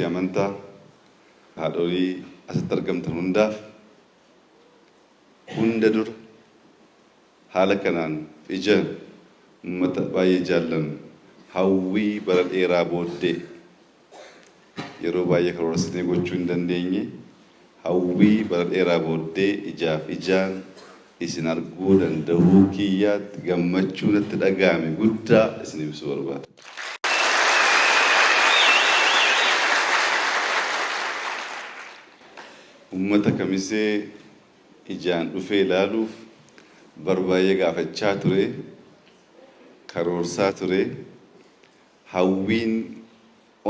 Amantaa haadholii asitti argamtan hundaaf hunda dura haala kanaan ija uummata baay'ee jaallan hawwii bara dheeraa booddee yeroo baay'ee karoorsinee gochuu hin dandeenye hawwii bara dheeraa booddee ijaaf ijaan isin arguu danda'uu kiyyaatti gammachuu natti dhaga'ame guddaa isin ibsuu barbaada. Ummata kamisee ijaan dhufee ilaaluuf barbaay'ee gaafachaa ture, karoorsaa ture, hawwiin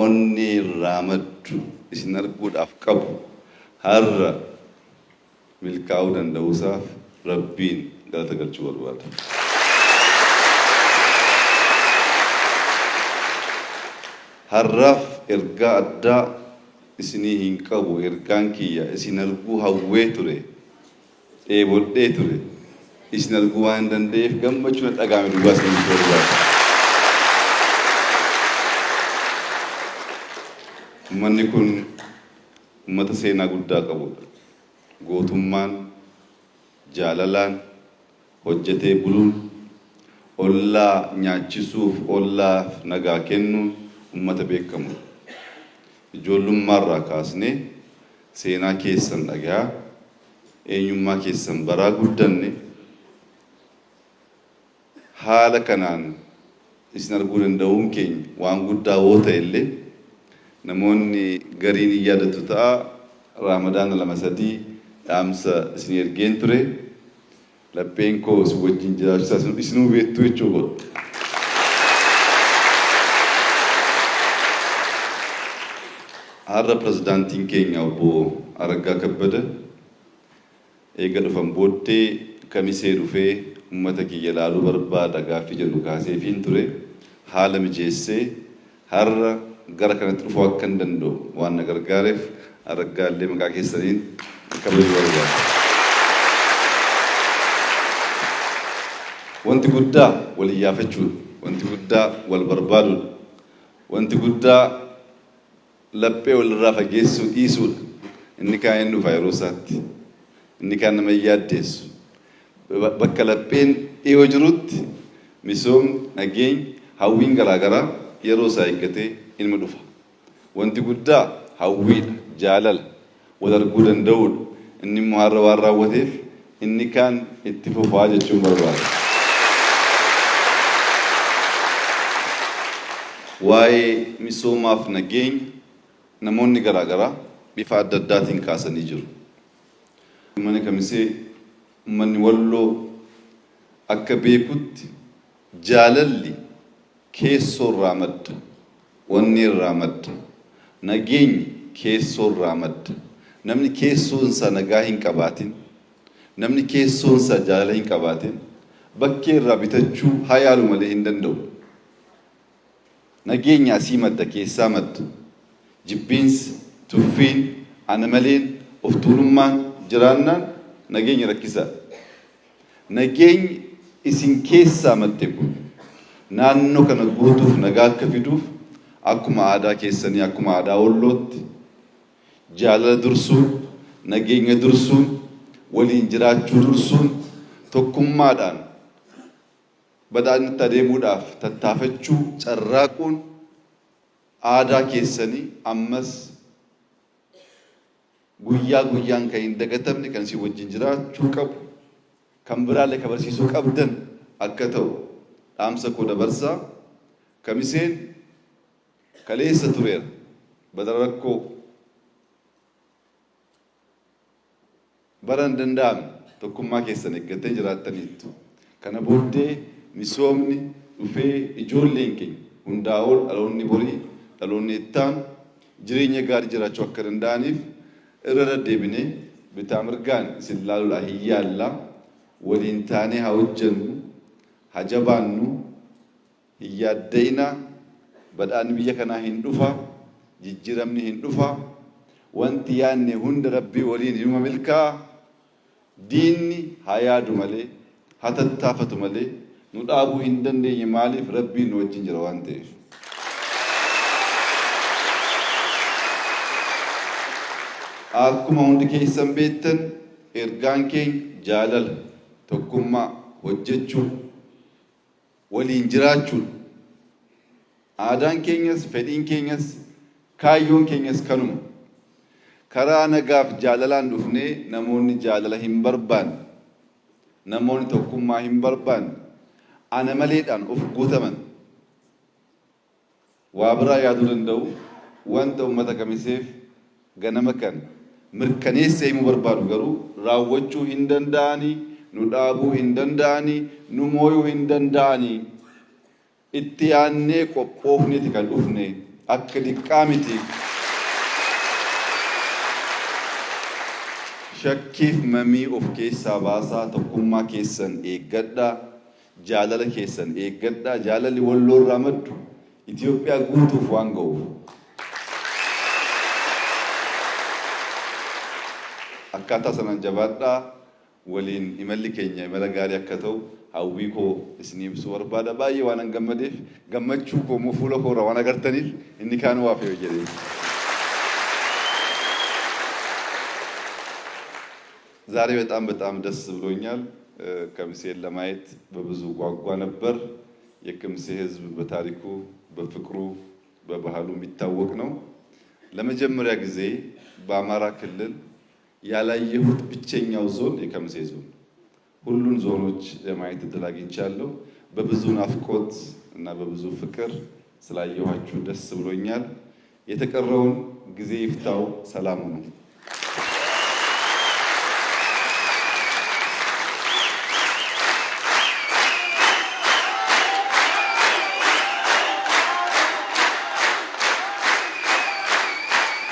onnee irraa maddu isin arguudhaaf qabu har'a milkaa'uu danda'uusaaf Rabbiin galata galchuu barbaada. Har'aaf ergaa addaa isinii hin qabu, ergaan kiyya isin arguu hawwee ture, dheebodhee ture, isin arguu waan danda'eef gammachuu natti dhaga'ame duwwaa isin barbaada. Uummanni kun uummata seenaa guddaa qabudha. Gootummaan, jaalalaan, hojjetee buluun, ollaa nyaachisuuf, ollaaf nagaa kennuun uummata beekamudha. Ijoollummaarraa kaasnee seenaa keessan dhagayaa, eenyummaa keessan baraa guddanne haala kanaan isin arguu danda'uun keenya waan guddaa yoo ta'e illee namoonni gariin hin yaadatu ta'a. Raamadaana 2-3 dhaamsa isin ergeen ture, lapheen koo isin wajjin jiraachuusaa isinuu beektu jechuudha. Har'a pirezidaantiin keenya obbo Araggaa Kabbada eega dhufan booddee kamisee dhufee uummata kiyya ilaaluu barbaada gaaffii jedhu kaaseefiin ture. Haala mijeessee har'a gara kanatti dhufuu akka hin danda'u waan na gargaareef Araggaa illee maqaa keessaniin kabajuu barbaada. Wanti guddaa wal iyyaafachuudha. Wanti guddaa wal barbaaduudha. Wanti guddaa laphee walirraa fageessuu dhiisuudha. Inni kaan hin dhufa yeroo isaatti. Inni kaan nama yaaddeessu. Bakka lapheen dhiyoo jirutti misoomni, nageenyi, hawwiin garaagaraa yeroo isaa eeggatee ilma dhufa. Wanti guddaa hawwiidha, jaalala, wal arguu danda'uudha. Inni immoo har'a waan raawwateef inni kaan itti fufaa jechuun barbaada. Waa'ee misoomaaf nageenya namoonni garaagaraa bifa adda addaatiin kaasanii jiru. Uummanni kamisee, uummanni walloo akka beekutti jaalalli keessoo irraa madda, wanni irraa madda, nageenyi keessoo irraa madda. Namni keessoonsa nagaa hin qabaatin, namni keessoonsa jaalala hin qabaatin bakkee irraa bitachuu haa yaalu malee hin danda'u. Nageenya asii madda, keessaa madda. Jibbiinsi, tuffiin, ana maleen, of tuulummaan jiraannaan nageenya rakkisaa. Nageenyi isin keessaa madde kun naannoo kana guutuuf nagaa akka fiduuf akkuma aadaa keessanii, akkuma aadaa wallootti jaalala dursuun, nageenya dursuun, waliin jiraachuu dursuun, tokkummaadhaan badhaadhinatti adeemuudhaaf tattaafachuu, carraaquun aadaa keessanii ammas guyyaa guyyaan kan hin dagatamne kan isin wajjin jiraachuu qabu, kan biraallee kabarsiisuu qabdan akka ta'u dhaamsa koo dabarsaa. Kamiseen kaleessa tureera, badara rakkoo bara hin danda'amne tokkummaa keessan eeggattee jiraattaniittu. Kana booddee misoomni dhufee ijoolleen keenya hundaa ol dhaloonni borii, dhaloonni ittaan jireenya gaarii jiraachuu akka danda'aniif irra deddeebinee bitaa mirgaan isin ilaaluudhaan hin yaallaa. Waliin taanee haa hojjennu, haa jabaannu, hin yaadda'inaa. Badhaadhinni biyya kanaa hin dhufa, jijjiiramni hin dhufa. Wanti yaadne hunda Rabbii waliin inuma milkaa'a. Diinni haa yaadu malee, haa tattaafatu malee nu dhaabuu hin dandeenye. Maaliif? Rabbiin nu wajjin jira waan ta'eef. akkuma hundi keessan beektan ergaan keenya jaalala tokkummaa hojjechuu waliin jiraachuu aadaan keenyas fedhiin keenyas kaayyoon keenyas kanuma karaa nagaaf jaalalaan dhufnee namoonni jaalala hin barbaanne namoonni tokkummaa hin barbaanne ana maleedhaan of guutaman waa biraa yaaduu danda'u wanta uummata kamiseef ganama kan mirkaneessee himuu barbaadu garuu raawwachuu hin danda'anii nu dhaabuu hin danda'anii nu mooyuu hin danda'anii itti yaannee qophoofneeti kan dhufne akka diqqaa miti. Shakkiif mamii of keessaa baasaa tokkummaa keessan eeggadhaa jaalala keessan eeggadhaa jaalalli walloorraa maddu Itoophiyaa guutuuf waan ga'uuf akkaataa sanaan jabaadhaa waliin imalli keenya imala gaarii akka ta'u hawwii koo isinii ibsuu barbaada baay'ee waan gammadeef gammachuu koo fuula koorraa waan agartaniif inni kaan waaf yoo jedhee ዛሬ በጣም ደስ ብሎኛል። ከምሴን ለማየት በብዙ ጓጓ ነበር። የከምሴ ህዝብ በታሪኩ በፍቅሩ በባህሉ የሚታወቅ ነው። ለመጀመሪያ ጊዜ በአማራ ክልል ያላየሁት ብቸኛው ዞን የከምሴ ዞን ሁሉን ዞኖች ለማየት እድል አግኝቻለሁ። በብዙ ናፍቆት እና በብዙ ፍቅር ስላየኋችሁ ደስ ብሎኛል። የተቀረውን ጊዜ ይፍታው። ሰላም ነው።